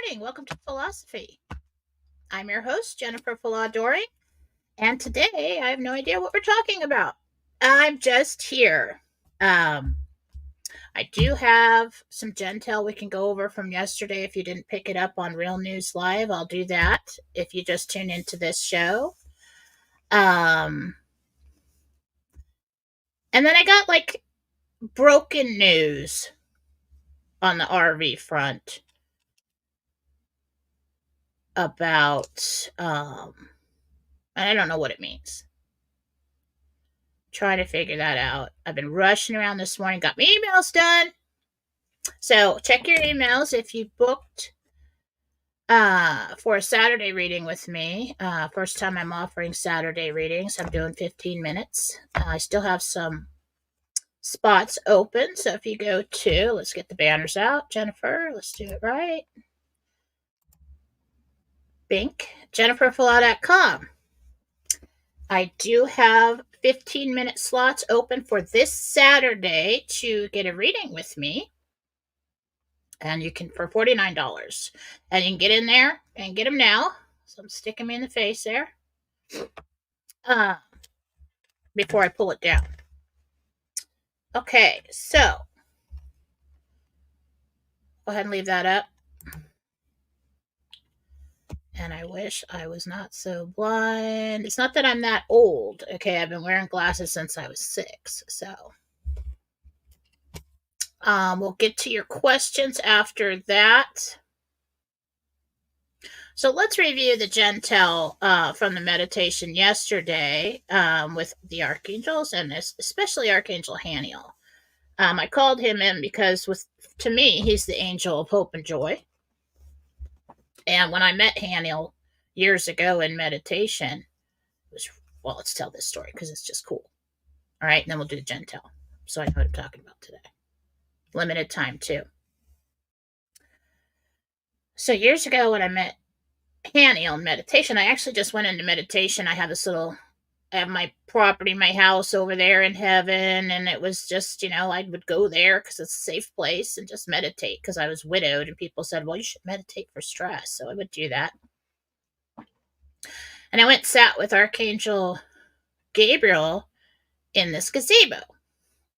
morning. Welcome to Fallawsophy. I'm your host, Jennifer Fallaw-Doering, and today I have no idea what we're talking about. I'm just here. I do have some Gentel we can go over from yesterday. If you didn't pick it up on Real News Live, I'll do that if you just tune into this show. And then I got like broken news on the RV front about and I don't know what it means. Trying to figure that out. I've been rushing around this morning, got my emails done. So check your emails if you booked for a Saturday reading with me. First time I'm offering Saturday readings. I'm doing 15 minutes. I still have some spots open. So if you go to, let's get the banners out, Jennifer. Let's do it right. Bink, jenniferfallaw.com. I do have 15-minute slots open for this Saturday to get a reading with me. And you can for $49. And you can get in there and get them now. So I'm sticking me in the face there. Before I pull it down. Okay, so go ahead and leave that up. And I wish I was not so blind. It's not that I'm that old. Okay, I've been wearing glasses since I was 6. So we'll get to your questions after that. So let's review the Gentel from the meditation yesterday with the archangels, and especially Archangel Haniel. I called him in because to me, he's the angel of hope and joy. And when I met Haniel years ago in meditation, let's tell this story because it's just cool. All right, and then we'll do the Gentel. So I know what I'm talking about today. Limited time, too. So years ago when I met Haniel in meditation, I actually just went into meditation. I have I have my property, my house over there in heaven, and it was just, I would go there because it's a safe place and just meditate because I was widowed, and people said, well, you should meditate for stress, so I would do that. And I went and sat with Archangel Gabriel in this gazebo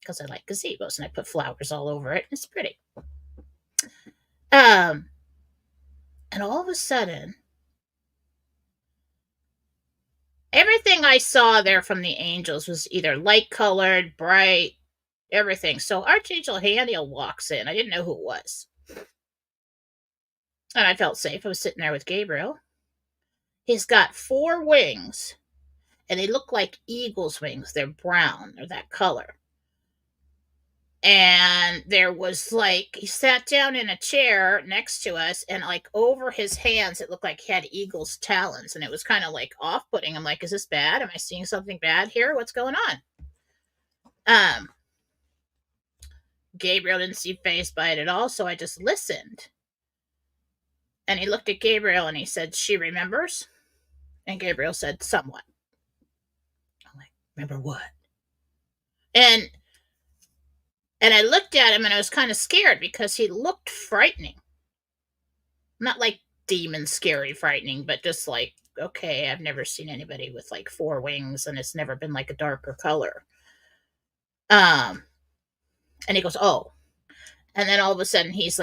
because I like gazebos, and I put flowers all over it, and it's pretty. And all of a sudden, everything I saw there from the angels was either light colored, bright, everything. So Archangel Haniel walks in. I didn't know who it was. And I felt safe. I was sitting there with Gabriel. He's got 4 wings, and they look like eagle's wings. They're brown. They're that color. And there was he sat down in a chair next to us, and over his hands, it looked like he had eagle's talons, and it was kind of off-putting. I'm like, is this bad? Am I seeing something bad here? What's going on? Gabriel didn't seem fazed by it at all, so I just listened. And he looked at Gabriel and he said, she remembers? And Gabriel said, somewhat. I'm like, remember what? And I looked at him and I was kind of scared because he looked frightening. Not like demon scary frightening, but just okay, I've never seen anybody with 4 wings, and it's never been a darker color. And he goes, oh. And then all of a sudden he's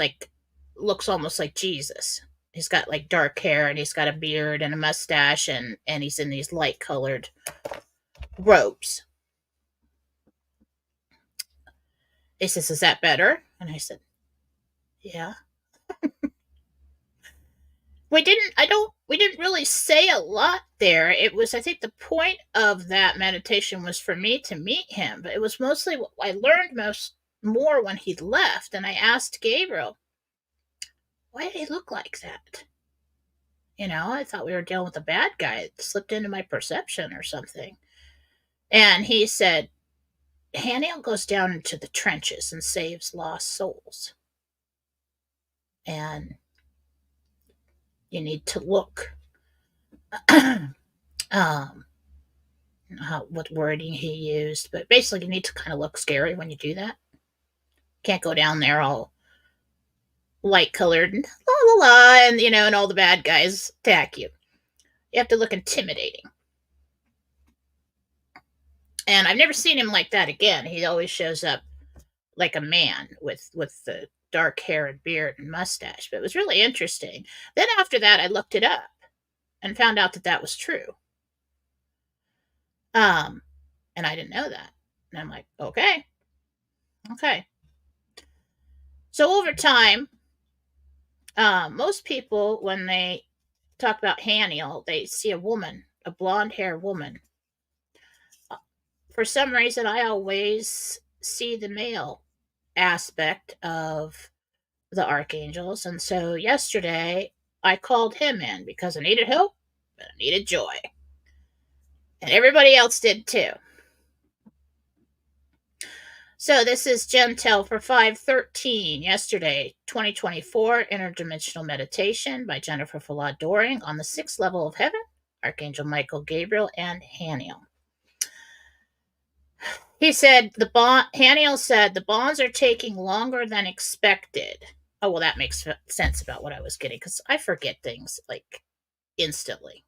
looks almost like Jesus. He's got dark hair, and he's got a beard and a mustache, and he's in these light colored robes. He says, is that better? And I said, yeah. We didn't really say a lot there. It was, I think the point of that meditation was for me to meet him, but it was mostly what I learned more when he left. And I asked Gabriel, why did he look like that? I thought we were dealing with a bad guy. It slipped into my perception or something. And he said, Haniel goes down into the trenches and saves lost souls. And you need to look what wording he used, but basically you need to kind of look scary when you do that. Can't go down there all light colored and la la la, and and all the bad guys attack you. You have to look intimidating. And I've never seen him like that again. He always shows up like a man with the dark hair and beard and mustache. But it was really interesting. Then after that, I looked it up and found out that that was true. And I didn't know that. And I'm like, okay. So over time, most people, when they talk about Haniel, they see a woman, a blonde hair woman. For some reason, I always see the male aspect of the archangels. And so yesterday, I called him in because I needed help and I needed joy. And everybody else did too. So this is Gentel for 5/13, yesterday, 2024, Interdimensional Meditation by Jennifer Fallaw-Doering on the 6th level of heaven, Archangel Michael, Gabriel, and Haniel. He said, Haniel said, the bonds are taking longer than expected. Oh, well, that makes sense about what I was getting, because I forget things, like, instantly.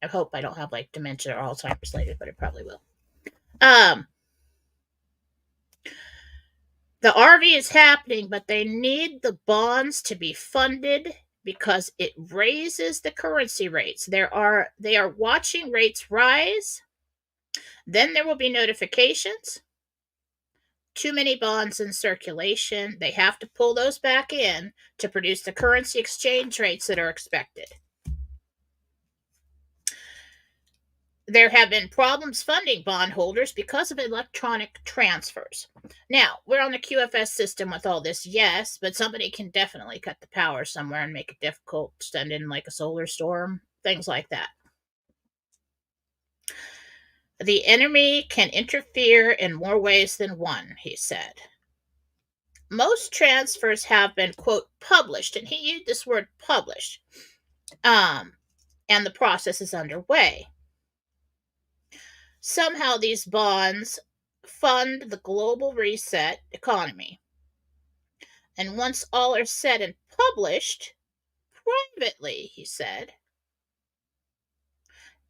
I hope I don't have, like, dementia or Alzheimer's later, but I probably will. The RV is happening, but they need the bonds to be funded because it raises the currency rates. They are watching rates rise. Then there will be notifications. Too many bonds in circulation. They have to pull those back in to produce the currency exchange rates that are expected. There have been problems funding bondholders because of electronic transfers. Now, we're on the QFS system with all this, yes, but somebody can definitely cut the power somewhere and make it difficult, send in like a solar storm, things like that. The enemy can interfere in more ways than one, he said. Most transfers have been, quote, published, and he used this word published, and the process is underway. Somehow these bonds fund the global reset economy. And once all are said and published, privately, he said,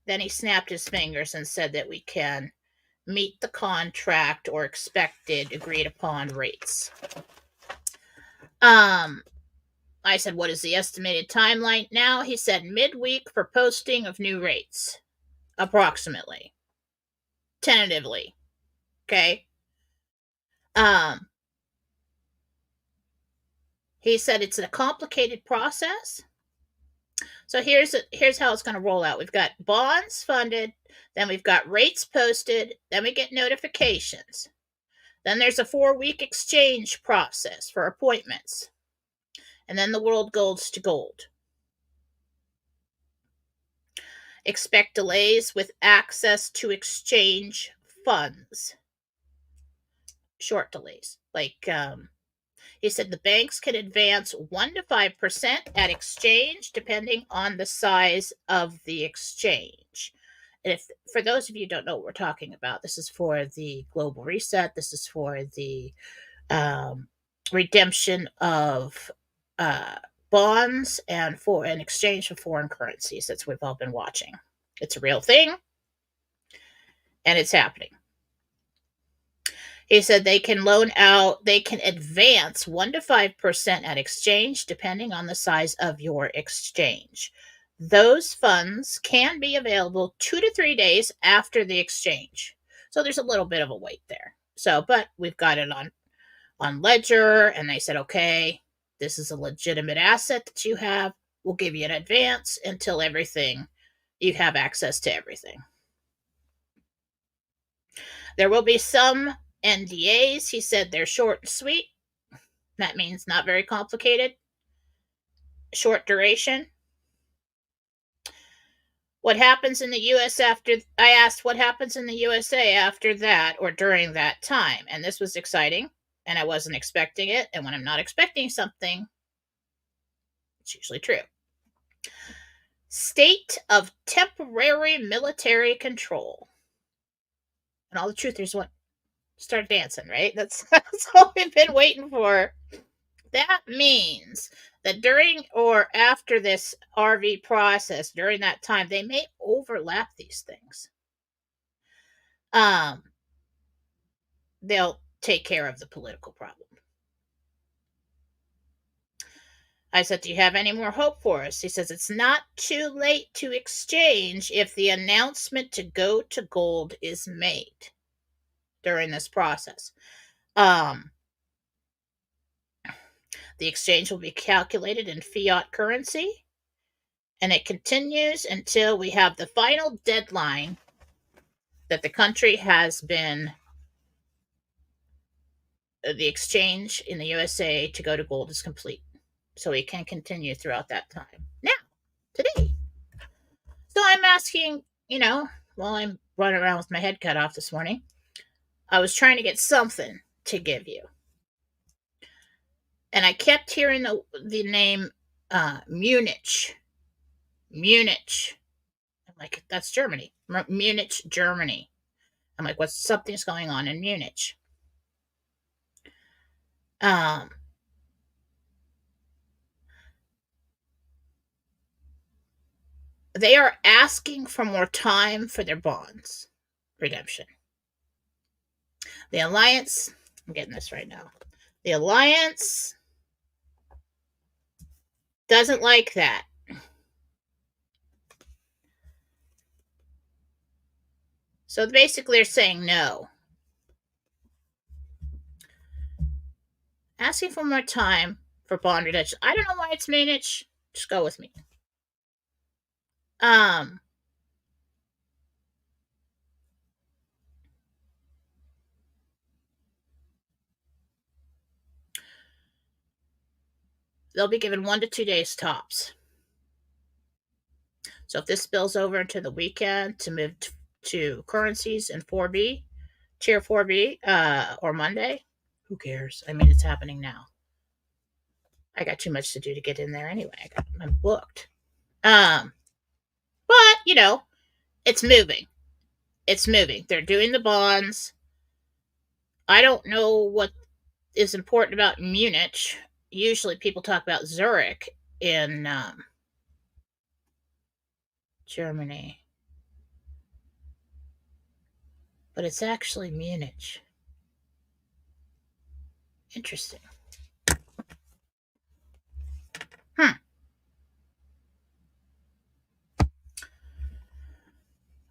then he snapped his fingers and said that we can meet the contract or expected agreed upon rates. I said, what is the estimated timeline now? He said midweek for posting of new rates, approximately. Tentatively. Okay. He said it's a complicated process. So here's how it's going to roll out. We've got bonds funded, then we've got rates posted, then we get notifications. Then there's a 4-week exchange process for appointments. And then the world goes to gold. Expect delays with access to exchange funds. Short delays. Like, he said the banks can advance 1 to 5% at exchange, depending on the size of the exchange. And for those of you who don't know what we're talking about, this is for the global reset. This is for the redemption of bonds and for an exchange of foreign currencies. That's what we've all been watching. It's a real thing, and it's happening. He said they can advance 1 to 5% at exchange, depending on the size of your exchange. Those funds can be available 2 to 3 days after the exchange. So there's a little bit of a wait there. But we've got it on Ledger, and they said, okay, this is a legitimate asset that you have. We'll give you an advance until you have access to everything. There will be some NDAs. He said they're short and sweet. That means not very complicated. Short duration. What happens in the US I asked what happens in the USA after that or during that time. And this was exciting, and I wasn't expecting it. And when I'm not expecting something, it's usually true. State of temporary military control. And all the truthers want start dancing, right? That's all we've been waiting for That means that during or after this RV process, during that time, they may overlap these things. Um, they'll take care of the political problem. I said, do you have any more hope for us? He says, it's not too late to exchange if the announcement to go to gold is made during this process. The exchange will be calculated in fiat currency, and it continues until we have the final deadline that the country has been, the exchange in the USA to go to gold is complete. So it can continue throughout that time. Now, today. So I'm asking, while I'm running around with my head cut off this morning, I was trying to get something to give you. And I kept hearing the name Munich. Munich. I'm like, that's Germany. Munich, Germany. I'm like, something's going on in Munich. They are asking for more time for their bonds redemption. The Alliance, I'm getting this right now. The Alliance doesn't like that. So basically, they're saying no. Asking for more time for bond redemption. I don't know why it's Munich. Just go with me. They'll be given 1 to 2 days tops. So if this spills over into the weekend to move to currencies in 4B, Tier 4B, or Monday, who cares? I mean, it's happening now. I got too much to do to get in there anyway. I'm booked. But, it's moving. It's moving. They're doing the bonds. I don't know what is important about Munich. Usually people talk about Zurich in Germany. But it's actually Munich. Interesting.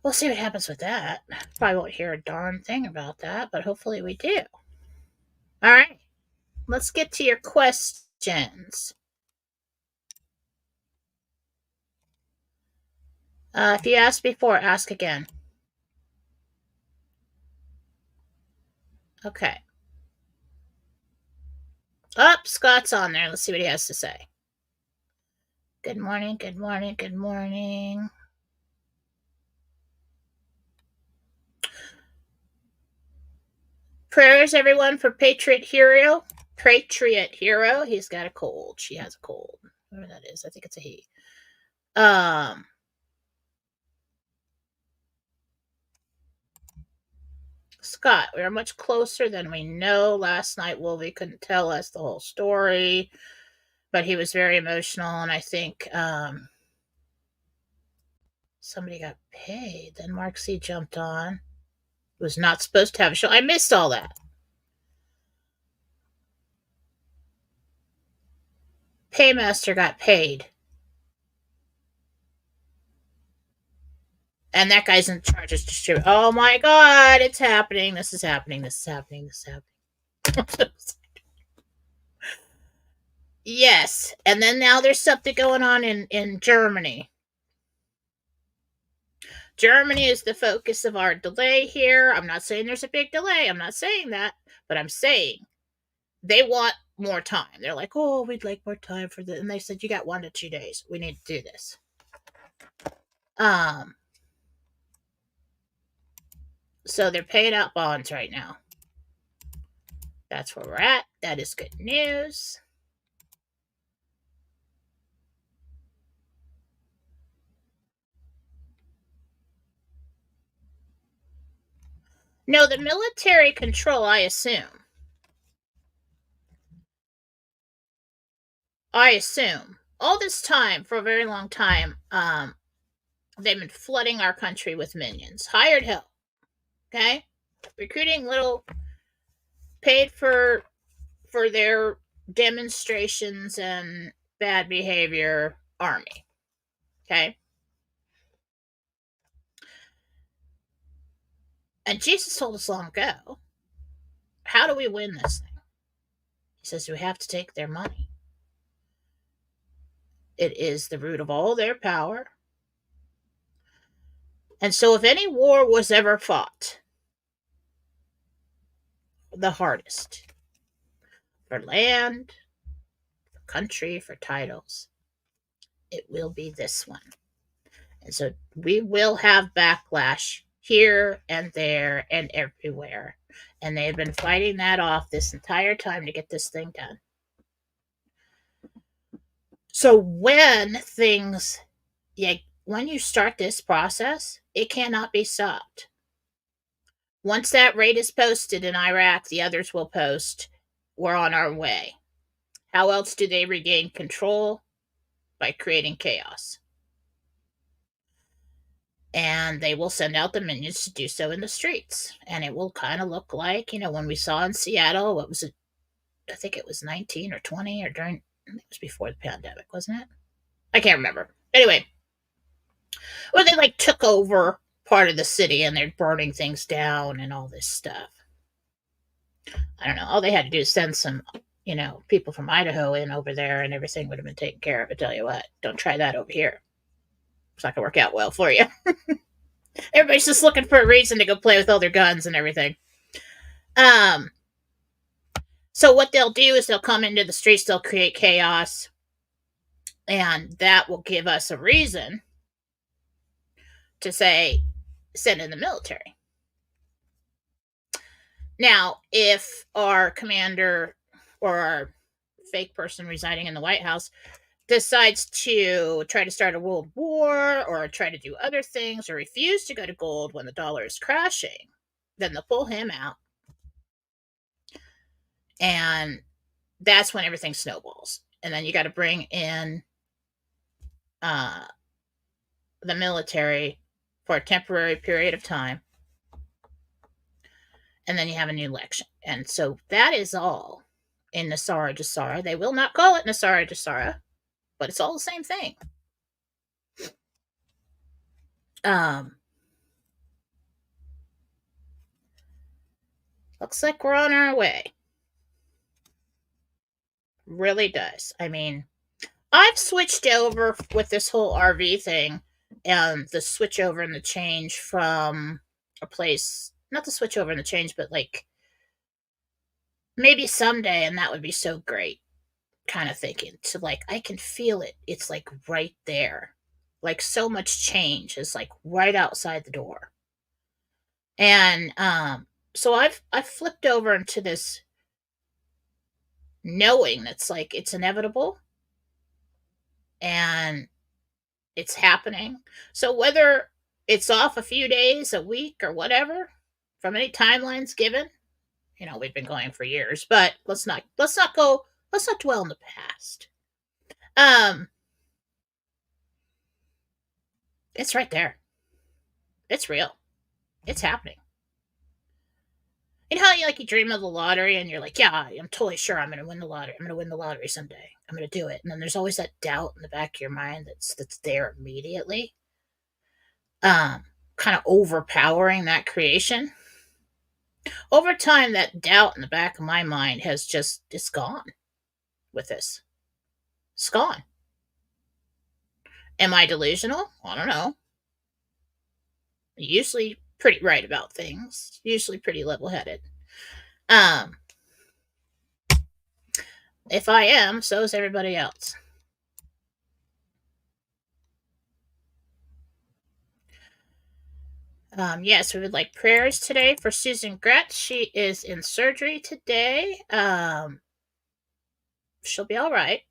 We'll see what happens with that. Probably won't hear a darn thing about that, but hopefully we do. All right. Let's get to your questions. If you asked before, ask again. Okay. Oh, Scott's on there. Let's see what he has to say. Good morning, good morning, good morning. Prayers, everyone, for Patriot Hero. Patriot Hero. He's got a cold. She has a cold. Whatever that is. I think it's a he. Scott, we are much closer than we know. Last night, Wolvie couldn't tell us the whole story, but he was very emotional, and I think somebody got paid. Then Mark C jumped on. Was not supposed to have a show. I missed all that. Paymaster got paid. And that guy's in charge of distributing. Oh my God, it's happening. This is happening. This is happening. This is happening. Yes. And then now there's something going on in Germany. Germany is the focus of our delay here. I'm not saying there's a big delay. I'm not saying that. But I'm saying they want more time. They're like, oh, we'd like more time for this. And they said, you got 1 to 2 days. We need to do this. So they're paying out bonds right now. That's where we're at. That is good news. No, the military control, I assume. I assume all this time, for a very long time, they've been flooding our country with minions, hired help, okay, recruiting little paid for their demonstrations and bad behavior army, okay. And Jesus told us long ago, how do we win this thing? He says we have to take their money. It is the root of all their power. And so if any war was ever fought, the hardest, for land, for country, for titles, it will be this one. And so we will have backlash here and there and everywhere. And they have been fighting that off this entire time to get this thing done. So when you start this process, it cannot be stopped. Once that raid is posted in Iraq, the others will post, we're on our way. How else do they regain control? By creating chaos. And they will send out the minions to do so in the streets. And it will kind of look like, when we saw in Seattle, what was it? I think it was 19 or 20 or during, it was before the pandemic, wasn't it? I can't remember. Anyway, where they took over part of the city and they're burning things down and all this stuff. I don't know. All they had to do is send some, people from Idaho in over there and everything would have been taken care of. I tell you what, don't try that over here. It's not going to work out well for you. Everybody's just looking for a reason to go play with all their guns and everything. So what they'll do is they'll come into the streets, they'll create chaos, and that will give us a reason to say, send in the military. Now, if our commander or our fake person residing in the White House decides to try to start a world war or try to do other things or refuse to go to gold when the dollar is crashing, then they'll pull him out. And that's when everything snowballs. And then you got to bring in the military for a temporary period of time. And then you have a new election. And so that is all in Nasara Jasara. They will not call it Nasara Jasara, but it's all the same thing. Looks like we're on our way. Really does. I mean, I've switched over with this whole RV thing and the switch over and the change from a place, not the switch over and the change, but maybe someday, and that would be so great, kind of thinking to I can feel it. It's right there. So much change is right outside the door. And so I've flipped over into this knowing that's it's inevitable and it's happening. So whether it's off a few days, a week, or whatever, from any timelines given, we've been going for years, but let's not dwell in the past. It's right there. It's real. It's happening. You know how you dream of the lottery and you're yeah, I'm totally sure I'm going to win the lottery. I'm going to win the lottery someday. I'm going to do it. And then there's always that doubt in the back of your mind that's there immediately. Kind of overpowering that creation. Over time, that doubt in the back of my mind it's gone with this. It's gone. Am I delusional? I don't know. Usually pretty right about things. Usually pretty level-headed. If I am, so is everybody else. Yes, we would like prayers today for Susan Gretz. She is in surgery today. She'll be all right.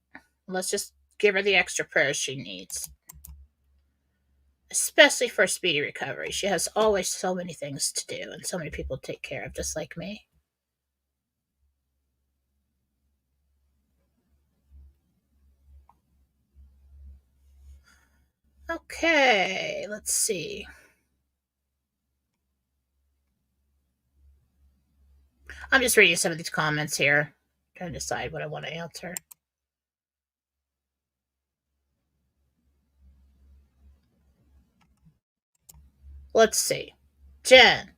Let's just give her the extra prayers she needs, especially for a speedy recovery. She has always so many things to do and so many people to take care of, just like me. Okay, let's see. I'm just reading some of these comments here, trying to decide what I want to answer. Let's see. Jen,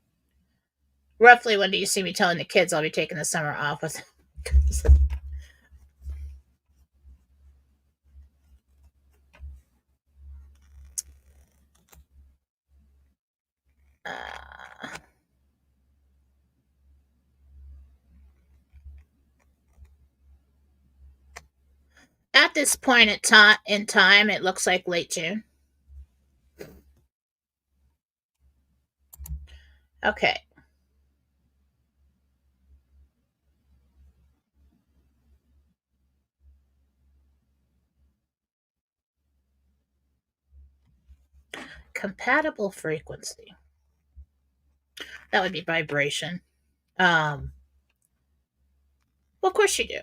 roughly when do you see me telling the kids I'll be taking the summer off with? uh, at this point in time, it looks like late June. Okay. Compatible frequency. That would be vibration. Well, of course you do.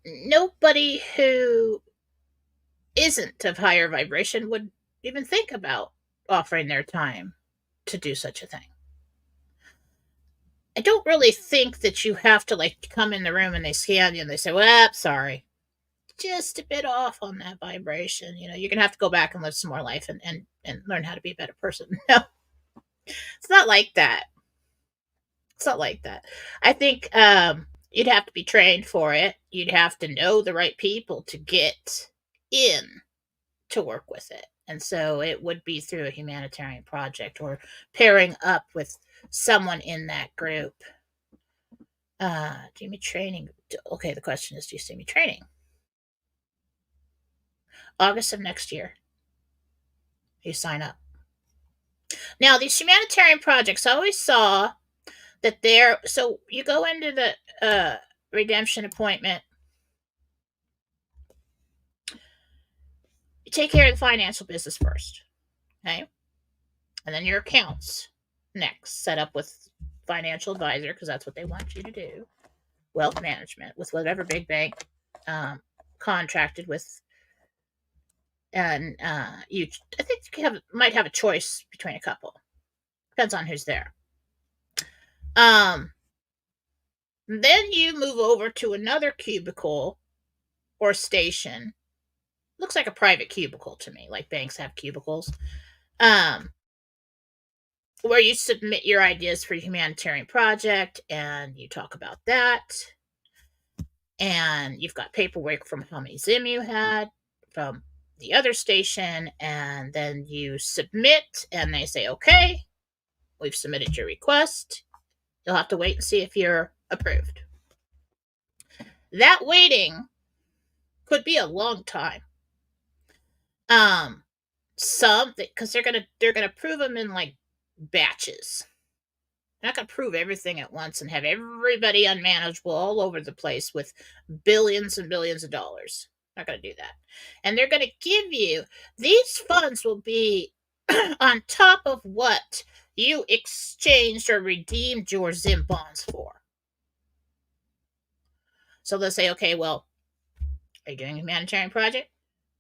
Nobody who isn't of higher vibration would even think about offering their time to do such a thing. I don't really think that you have to like come in the room and they scan you and they say, well, sorry, just a bit off on that vibration. You know, you're going to have to go back and live some more life and learn how to be a better person. No, it's not like that. It's not like that. I think you'd have to be trained for it. You'd have to know the right people to get in to work with it. And so it would be through a humanitarian project or pairing up with someone in that group. Do you need training? Okay, the question is, do you see me training? August of next year, you sign up. Now, these humanitarian projects, I always saw that they're, so you go into the redemption appointment, you take care of the financial business first, okay? And then your accounts next, set up with financial advisor, because that's what they want you to do. Wealth management with whatever big bank contracted with, and you, I think you might have a choice between a couple. Depends on who's there. Then you move over to another cubicle or station. Looks like a private cubicle to me, like banks have cubicles. Where you submit your ideas for a humanitarian project and you talk about that. And you've got paperwork from how many Zim you had from the other station, and then you submit and they say, okay, we've submitted your request. You'll have to wait and see if you're approved. That waiting could be a long time. Some, because they're gonna prove them in like batches. They're not gonna prove everything at once and have everybody unmanageable all over the place with billions and billions of dollars. Not gonna do that. And they're gonna give you, these funds will be on top of what you exchanged or redeemed your Zim bonds for. So they'll say, okay, well, are you doing a humanitarian project?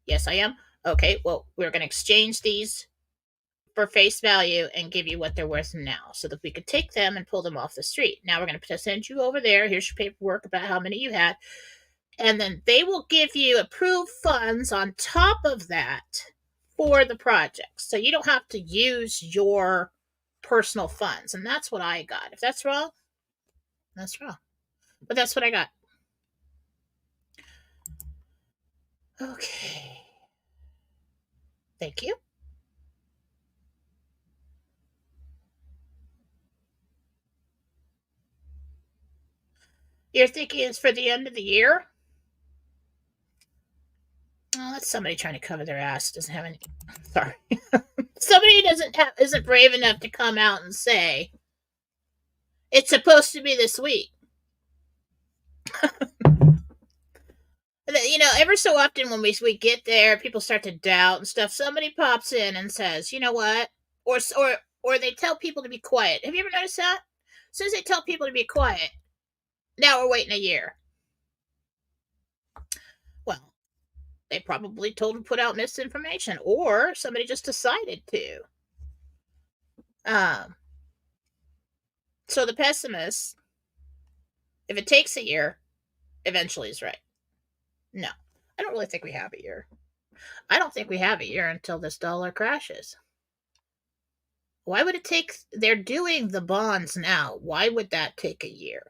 Yes, I am. Okay, well, we're going to exchange these for face value and give you what they're worth now so that we could take them and pull them off the street. Now we're going to send you over there. Here's your paperwork about how many you had. And then they will give you approved funds on top of that for the project. So you don't have to use your personal funds. And that's what I got. If that's wrong, that's wrong. But that's what I got. Okay. Thank you. You're thinking it's for the end of the year? Oh, that's somebody trying to cover their ass. Doesn't have any. Sorry. Somebody isn't brave enough to come out and say it's supposed to be this week. You know, ever so often when we get there, people start to doubt and stuff. Somebody pops in and says, "You know what?" Or they tell people to be quiet. Have you ever noticed that? As soon as they tell people to be quiet, now we're waiting a year. Well, They probably told to put out misinformation, or somebody just decided to. Um, so the pessimist, if it takes a year, eventually is right. No, I don't really think we have a year. I don't think we have a year until this dollar crashes. Why would it take? They're doing the bonds now. Why would that take a year?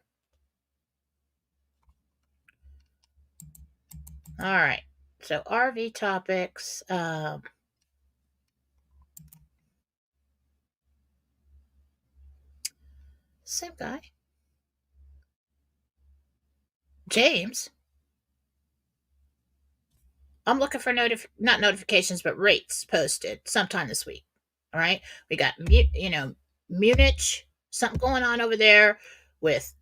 All right. So RV topics. Same guy. James. I'm looking for not notifications, but rates posted sometime this week. All right. We got, Munich, something going on over there with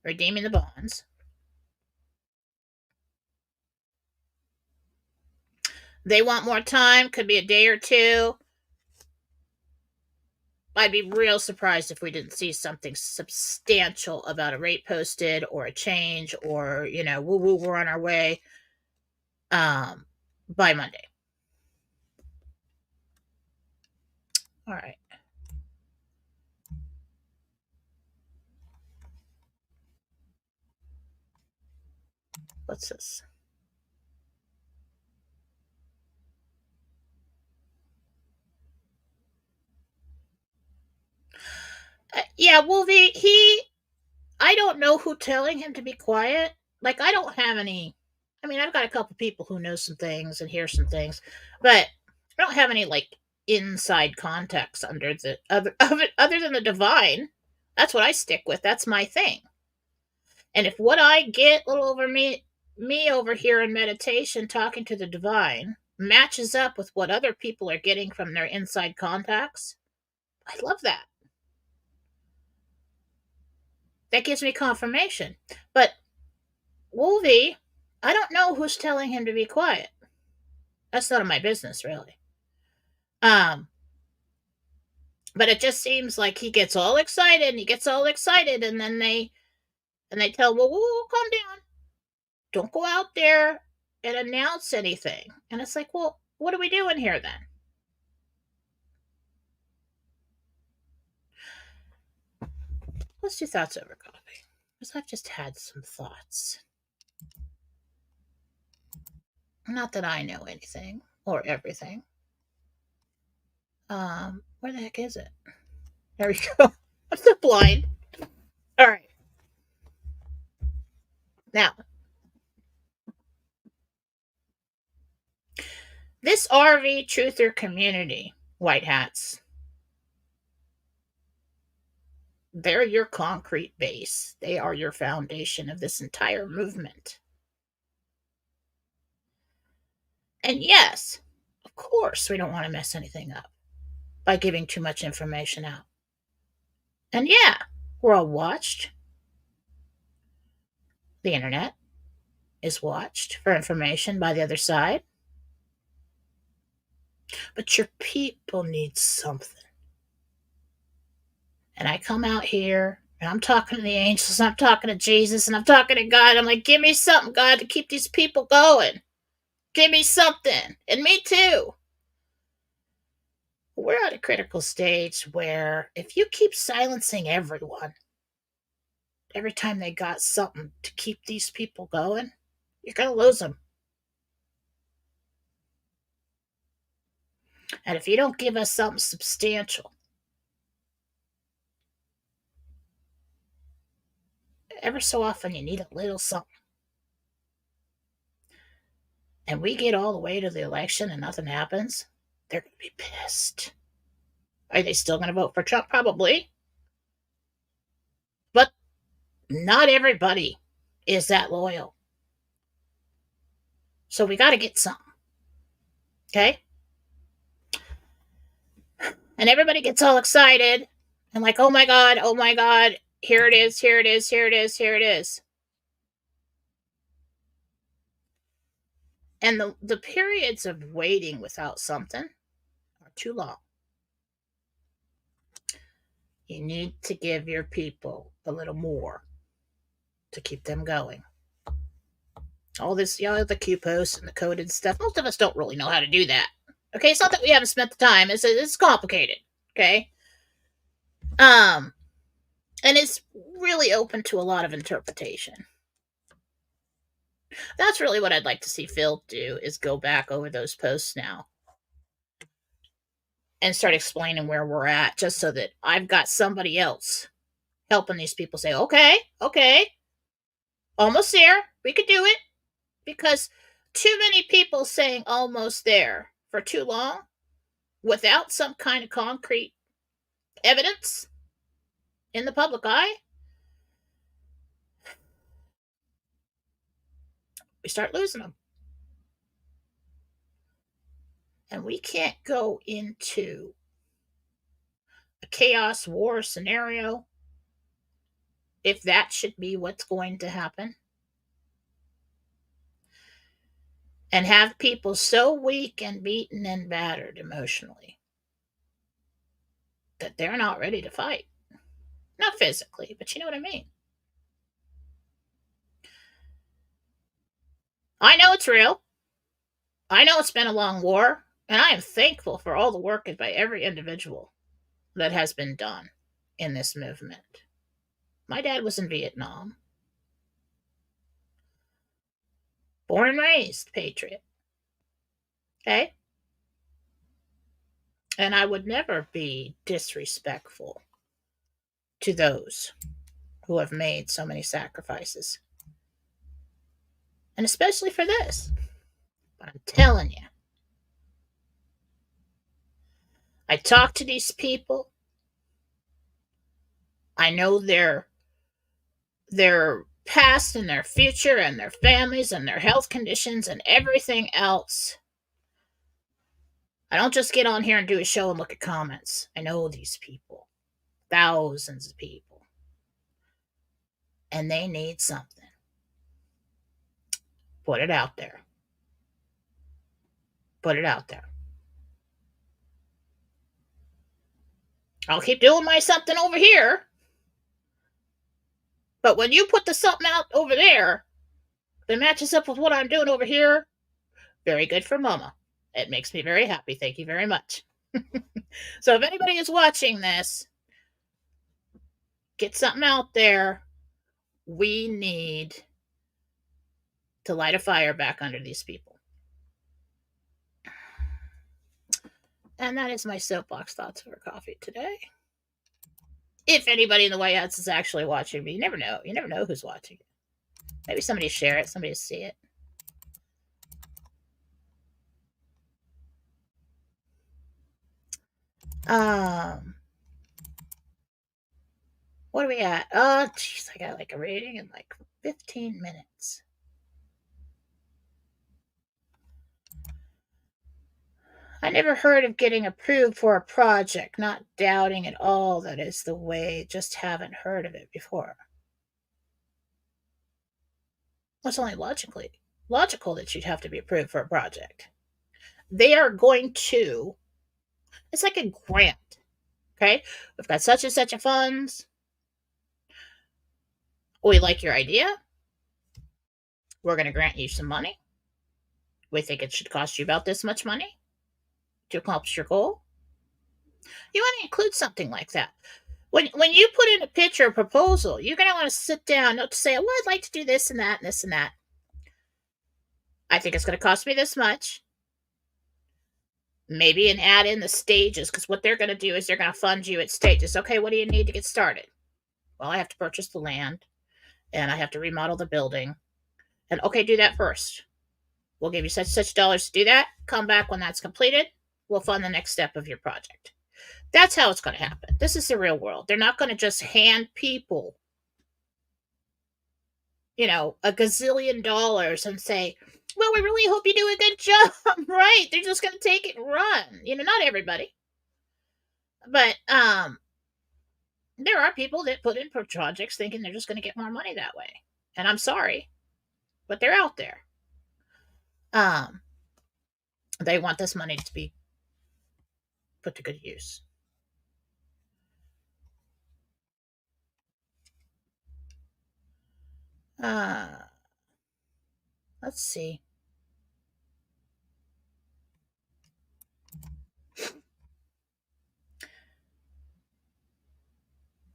redeeming the bonds. They want more time, could be a day or two. I'd be real surprised if we didn't see something substantial about a rate posted or a change or, woo woo, we're on our way by Monday. All right. What's this? Yeah, Wolvie, I don't know who telling him to be quiet. Like, I don't have any. I mean, I've got a couple people who know some things and hear some things, but I don't have any like inside context under the other than the divine. That's what I stick with. That's my thing. And if what I get little over me over here in meditation talking to the divine matches up with what other people are getting from their inside contacts, I love that. That gives me confirmation. But Wolvie, I don't know who's telling him to be quiet. That's none of my business, really. But it just seems like he gets all excited and he gets all excited, and then they tell him, well, whoa, calm down. Don't go out there and announce anything. And it's like, well, what are we doing here then? Let's do thoughts over coffee. Because I've just had some thoughts. Not that I know anything or everything. Where the heck is it? There we go. I'm so blind. All right. Now, this RV truther community, white hats, they're your concrete base. They are your foundation of this entire movement. And yes, of course, we don't want to mess anything up by giving too much information out. And yeah, we're all watched. The internet is watched for information by the other side. But your people need something. And I come out here and I'm talking to the angels, and I'm talking to Jesus, and I'm talking to God. I'm like, give me something, God, to keep these people going. Give me something. And me too. We're at a critical stage where if you keep silencing everyone every time they got something to keep these people going, you're going to lose them. And if you don't give us something substantial, ever so often you need a little something. And we get all the way to the election and nothing happens, they're going to be pissed. Are they still going to vote for Trump? Probably. But not everybody is that loyal. So we got to get something. Okay? And everybody gets all excited and like, oh my God, here it is, here it is, here it is, here it is. And the periods of waiting without something are too long. You need to give your people a little more to keep them going. All this, the Q posts and the coded stuff. Most of us don't really know how to do that. Okay, it's not that we haven't spent the time. It's complicated. Okay, and it's really open to a lot of interpretation. That's really what I'd like to see Phil do, is go back over those posts now and start explaining where we're at, just so that I've got somebody else helping these people say, okay, almost there. We could do it. Because too many people saying almost there for too long without some kind of concrete evidence in the public eye, we start losing them. And we can't go into a chaos war scenario if that should be what's going to happen, and have people so weak and beaten and battered emotionally that they're not ready to fight. Not physically, but you know what I mean. I know it's real. I know it's been a long war, and I am thankful for all the work by every individual that has been done in this movement. My dad was in Vietnam, born and raised patriot. Okay? And I would never be disrespectful to those who have made so many sacrifices. And especially for this. But I'm telling you, I talk to these people. I know their past and their future and their families and their health conditions and everything else. I don't just get on here and do a show and look at comments. I know these people, thousands of people, and they need something. Put it out there. Put it out there. I'll keep doing my something over here, but when you put the something out over there that matches up with what I'm doing over here, very good for Mama. It makes me very happy. Thank you very much. So if anybody is watching this, get something out there. We need to light a fire back under these people. And that is my soapbox thoughts over coffee today. If anybody in the White House is actually watching me, you never know. You never know who's watching it. Maybe somebody share it, somebody see it. What are we at? Oh, jeez, I got like a rating in like 15 minutes. I never heard of getting approved for a project, not doubting at all that is the way, just haven't heard of it before. Well, it's only logical that you'd have to be approved for a project. They are going to, it's like a grant, okay? We've got such and such a funds. We like your idea. We're going to grant you some money. We think it should cost you about this much money to accomplish your goal. You want to include something like that. When you put in a pitch or a proposal, you're going to want to sit down, not to say, well, I'd like to do this and that and this and that. I think it's going to cost me this much. Maybe and add in the stages, because what they're going to do is they're going to fund you at stages. Okay, what do you need to get started? Well, I have to purchase the land, and I have to remodel the building. And okay, do that first. We'll give you such dollars to do that. Come back when that's completed. We'll fund the next step of your project. That's how it's going to happen. This is the real world. They're not going to just hand people, a gazillion dollars and say, well, we really hope you do a good job, right? They're just going to take it and run. Not everybody. But there are people that put in projects thinking they're just going to get more money that way. And I'm sorry, but they're out there. They want this money to be put to good use. Let's see.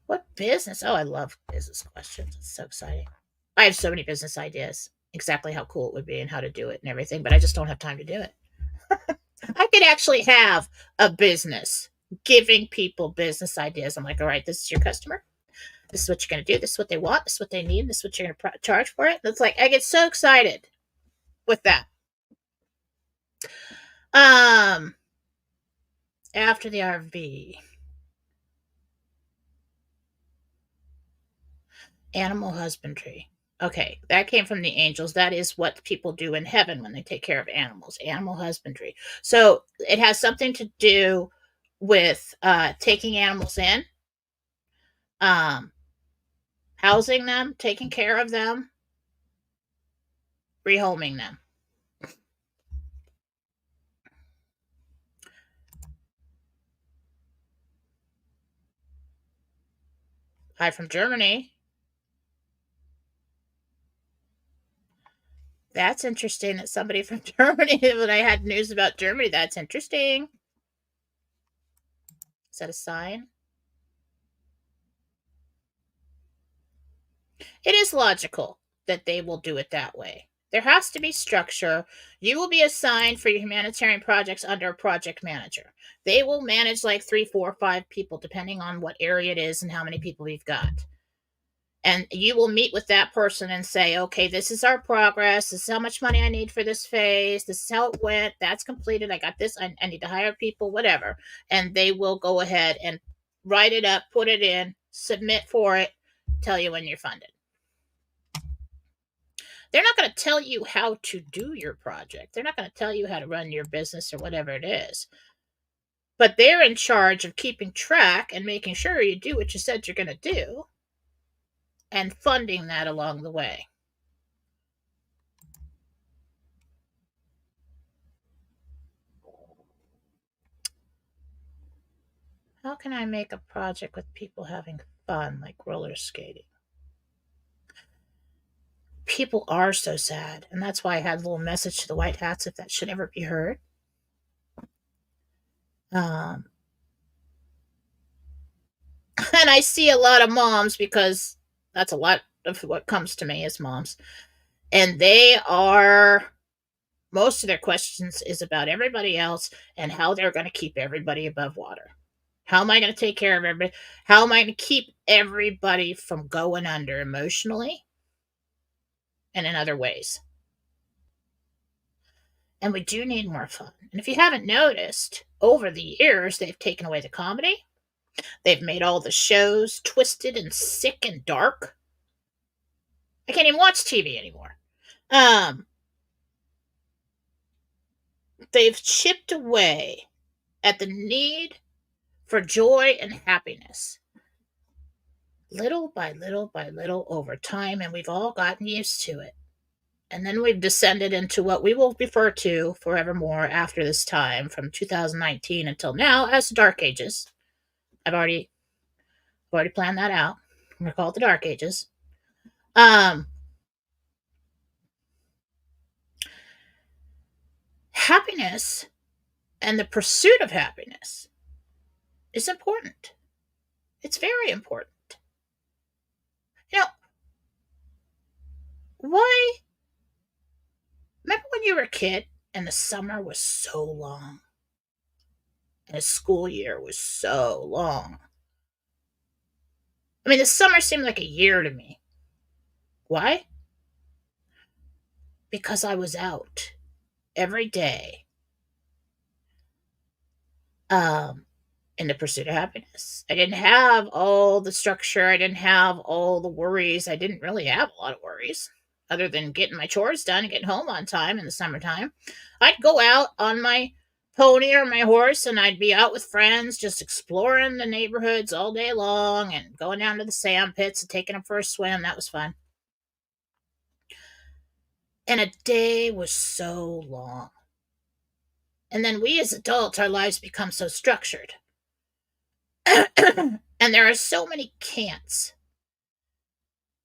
What business? Oh, I love business questions. It's so exciting. I have so many business ideas, exactly how cool it would be and how to do it and everything, but I just don't have time to do it. I could actually have a business giving people business ideas. I'm like, all right, this is your customer. This is what you're going to do. This is what they want. This is what they need. This is what you're going to charge for it. It's like, I get so excited with that. After the RV, animal husbandry. Okay, that came from the angels. That is what people do in heaven when they take care of animals, animal husbandry. So it has something to do with taking animals in, um, housing them, taking care of them, rehoming them. Hi from Germany. That's interesting that somebody from Germany, when I had news about Germany, that's interesting. Is that a sign? It is logical that they will do it that way. There has to be structure. You will be assigned for your humanitarian projects under a project manager. They will manage like 3, 4, 5 people, depending on what area it is and how many people we've got. And you will meet with that person and say, okay, this is our progress. This is how much money I need for this phase. This is how it went. That's completed. I got this. I need to hire people, whatever. And they will go ahead and write it up, put it in, submit for it, tell you when you're funded. They're not going to tell you how to do your project. They're not going to tell you how to run your business or whatever it is. But they're in charge of keeping track and making sure you do what you said you're going to do and funding that along the way. How can I make a project with people having fun, like roller skating? People are so sad, and that's why I had a little message to the White Hats if that should ever be heard. Um, and I see a lot of moms because that's a lot of what comes to me is moms. And they are, most of their questions is about everybody else and how they're going to keep everybody above water. How am I going to take care of everybody? How am I going to keep everybody from going under emotionally and in other ways? And we do need more fun. And if you haven't noticed, over the years, they've taken away the comedy. They've made all the shows twisted and sick and dark. I can't even watch TV anymore. They've chipped away at the need for joy and happiness. Little by little by little over time, and we've all gotten used to it. And then we've descended into what we will refer to forevermore after this time, from 2019 until now, as the Dark Ages. I've already planned that out. I'm gonna call it the Dark Ages. Happiness and the pursuit of happiness is important. It's very important. You know, why? Remember when you were a kid and the summer was so long and the school year was so long? I mean, the summer seemed like a year to me. Why? Because I was out every day um, in the pursuit of happiness. I didn't have all the structure. I didn't have all the worries. I didn't really have a lot of worries other than getting my chores done and getting home on time in the summertime. I'd go out on my pony or my horse and I'd be out with friends just exploring the neighborhoods all day long and going down to the sand pits and taking them for a swim. That was fun. And a day was so long. And then we as adults, our lives become so structured. And there are so many can'ts.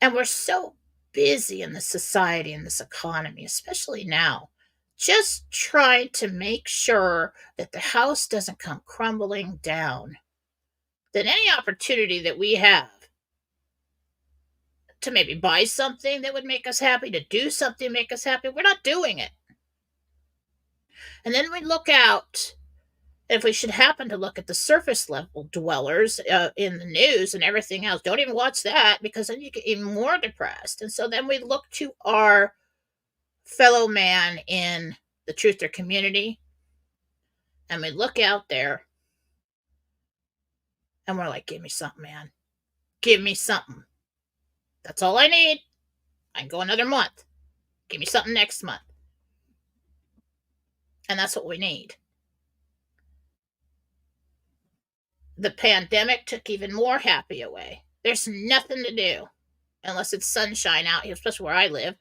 And we're so busy in this society and this economy, especially now, just trying to make sure that the house doesn't come crumbling down, that any opportunity that we have to maybe buy something that would make us happy, to do something to make us happy, we're not doing it. And then we look out, if we should happen to look at the surface level dwellers in the news and everything else, don't even watch that, because then you get even more depressed. And so then we look to our fellow man in the truther community, and we look out there and we're like, give me something, man. Give me something. That's all I need. I can go another month. Give me something next month. And that's what we need. The pandemic took even more happy away. There's nothing to do unless it's sunshine out here, especially where I live.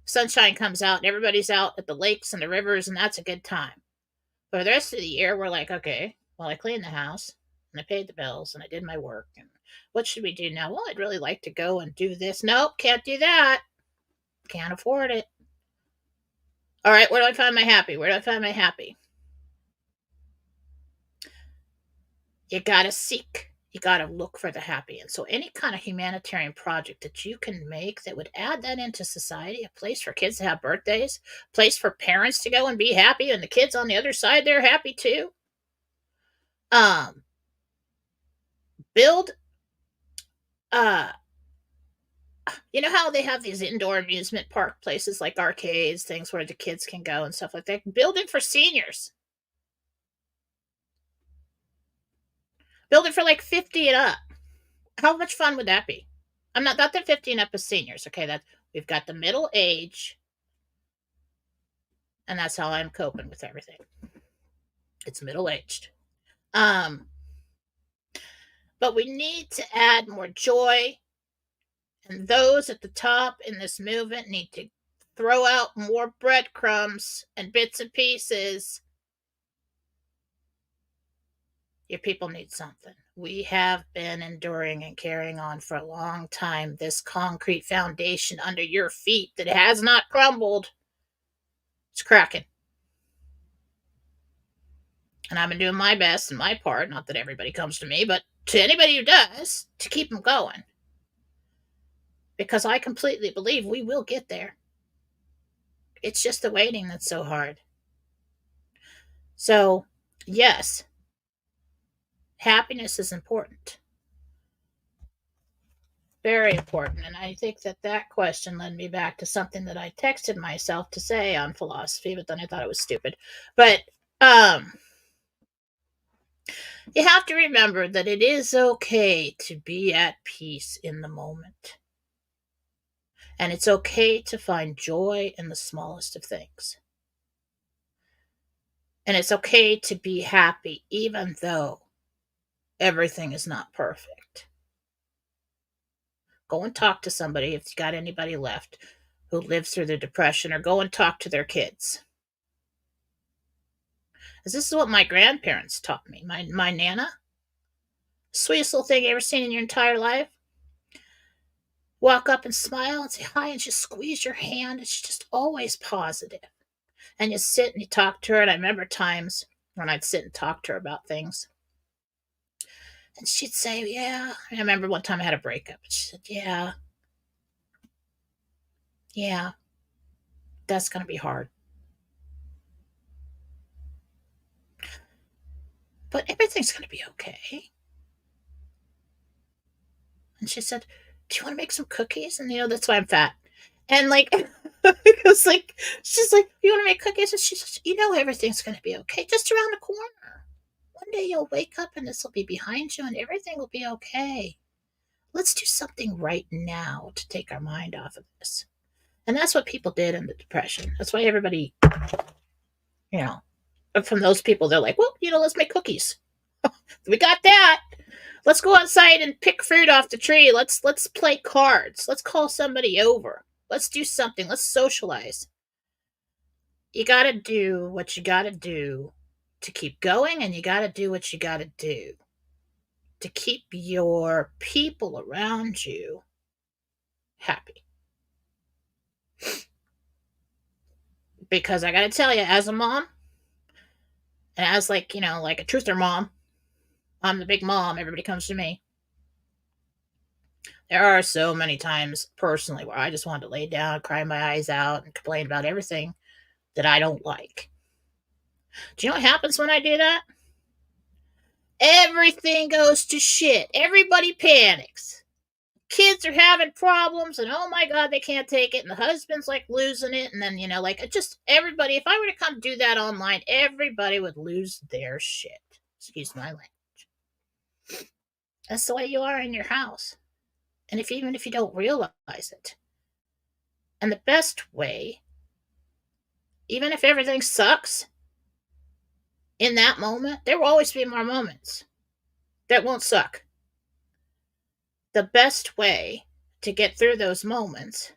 Sunshine comes out and everybody's out at the lakes and the rivers, and that's a good time. For the rest of the year, we're like, okay, well, I cleaned the house and I paid the bills and I did my work. And what should we do now? Well, I'd really like to go and do this. Nope, can't do that. Can't afford it. All right, where do I find my happy? Where do I find my happy? You gotta seek. You gotta look for the happy. And so any kind of humanitarian project that you can make that would add that into society, a place for kids to have birthdays, a place for parents to go and be happy, and the kids on the other side, they're happy too. Build you know how they have these indoor amusement park places like arcades, things where the kids can go and stuff like that? Build it for seniors. Build it for like 50 and up. How much fun would that be? I'm not that 50 and up is seniors, okay? That we've got the middle age, and that's how I'm coping with everything. It's middle aged. But we need to add more joy, and those at the top in this movement need to throw out more breadcrumbs and bits and pieces. Your people need something. We have been enduring and carrying on for a long time. This concrete foundation under your feet that has not crumbled, it's cracking. And I've been doing my best and my part, not that everybody comes to me, but to anybody who does, to keep them going. Because I completely believe we will get there. It's just the waiting that's so hard. So, yes, happiness is important. Very important. And I think that question led me back to something that I texted myself to say on Fallawsophy, but then I thought it was stupid. But you have to remember that it is okay to be at peace in the moment. And it's okay to find joy in the smallest of things. And it's okay to be happy even though everything is not perfect. Go and talk to somebody if you got anybody left who lives through the depression, or go and talk to their kids. This is what my grandparents taught me. My Nana, sweetest little thing you ever seen in your entire life. Walk up and smile and say hi and just squeeze your hand. It's just always positive. And you sit and you talk to her. And I remember times when I'd sit and talk to her about things. And she'd say, yeah. I remember one time I had a breakup. And she said, yeah, that's going to be hard. But everything's going to be okay. And she said, do you want to make some cookies? And, that's why I'm fat. And, because, she's like, you want to make cookies? And she says, everything's going to be okay. Just around the corner. One day you'll wake up and this will be behind you and everything will be okay. Let's do something right now to take our mind off of this. And that's what people did in the Depression. That's why everybody, from those people, they're like, well, let's make cookies. We got that. Let's go outside and pick fruit off the tree. Let's play cards. Let's call somebody over. Let's do something. Let's socialize. You got to do what you got to do to keep going, and you got to do what you got to do to keep your people around you happy. Because I gotta tell you, as a mom, and as like, like a truther mom, I'm the big mom, everybody comes to me. There are so many times personally where I just want to lay down, cry my eyes out, and complain about everything that I don't like. Do you know what happens when I do that? Everything goes to shit. Everybody panics. Kids are having problems, and oh my god, they can't take it, and the husband's like losing it, and then, like, it just, everybody, if I were to come do that online, everybody would lose their shit. Excuse my language. That's the way you are in your house. And even if you don't realize it. And the best way, even if everything sucks, in that moment, there will always be more moments that won't suck. The best way to get through those moments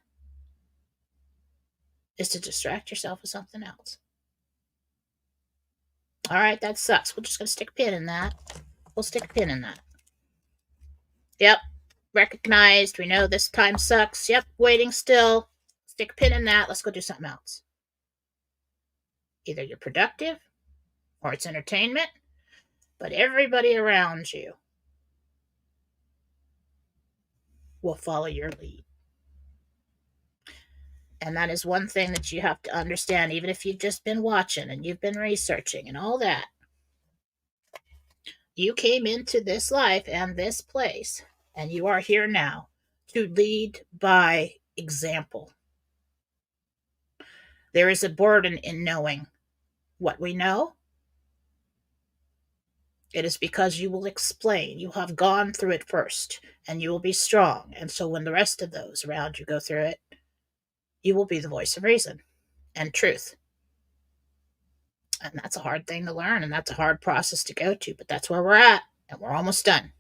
is to distract yourself with something else. All right, that sucks. We're just going to stick a pin in that. We'll stick a pin in that. Yep, recognized. We know this time sucks. Yep, waiting still. Stick a pin in that. Let's go do something else. Either you're productive or it's entertainment, but everybody around you will follow your lead. And that is one thing that you have to understand, even if you've just been watching and you've been researching and all that. You came into this life and this place, and you are here now to lead by example. There is a burden in knowing what we know. It is because you will explain. You have gone through it first, and you will be strong. And so when the rest of those around you go through it, you will be the voice of reason and truth. And that's a hard thing to learn, and that's a hard process to go to, but that's where we're at, and we're almost done.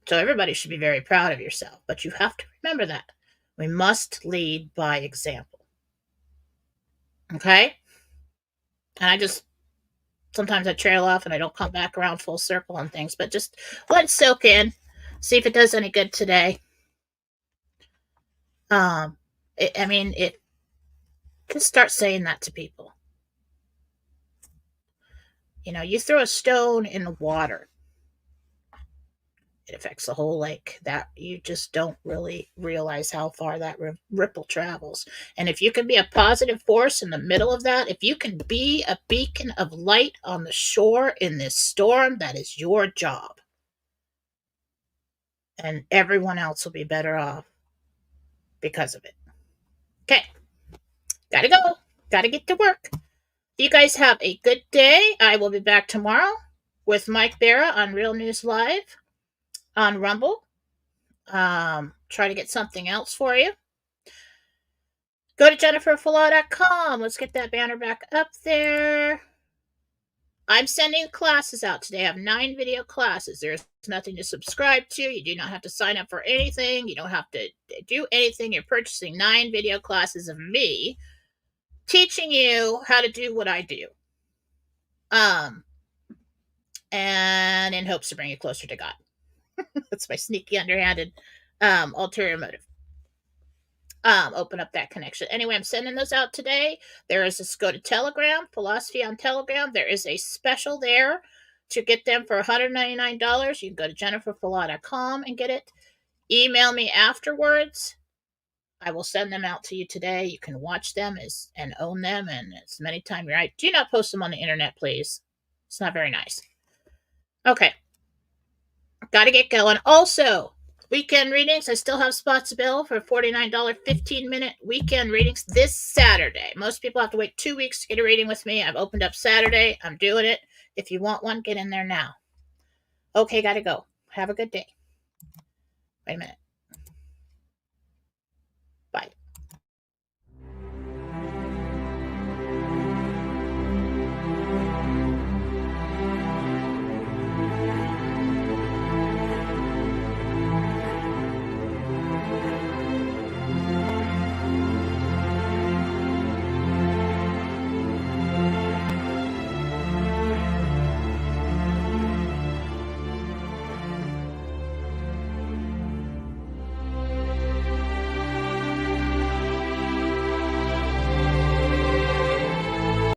So everybody should be very proud of yourself, but you have to remember that. We must lead by example. Okay? And sometimes I trail off and I don't come back around full circle on things, but just let it soak in. See if it does any good today. Just start saying that to people. You throw a stone in the water, it affects the whole lake. That you just don't really realize how far that ripple travels. And if you can be a positive force in the middle of that, if you can be a beacon of light on the shore in this storm, that is your job. And everyone else will be better off because of it. Okay. Gotta go. Gotta get to work. You guys have a good day. I will be back tomorrow with Mike Barra on Real News Live on Rumble. Try to get something else for you. Go to jenniferfallaw.com. Let's get that banner back up there. I'm sending classes out today. I have 9 video classes. There's nothing to subscribe to. You do not have to sign up for anything. You don't have to do anything. You're purchasing 9 video classes of me teaching you how to do what I do. And in hopes to bring you closer to God. That's my sneaky, underhanded, ulterior motive. Open up that connection. Anyway, I'm sending those out today. There is this, go to Telegram, Fallawsophy on Telegram. There is a special there to get them for $199. You can go to jenniferfallaw.com and get it. Email me afterwards. I will send them out to you today. You can watch them and own them, and as many times you're right. Do not post them on the internet, please. It's not very nice. Okay. Got to get going. Also, weekend readings. I still have spots available for $49 15-minute weekend readings this Saturday. Most people have to wait 2 weeks to get a reading with me. I've opened up Saturday. I'm doing it. If you want one, get in there now. Okay, got to go. Have a good day. Wait a minute.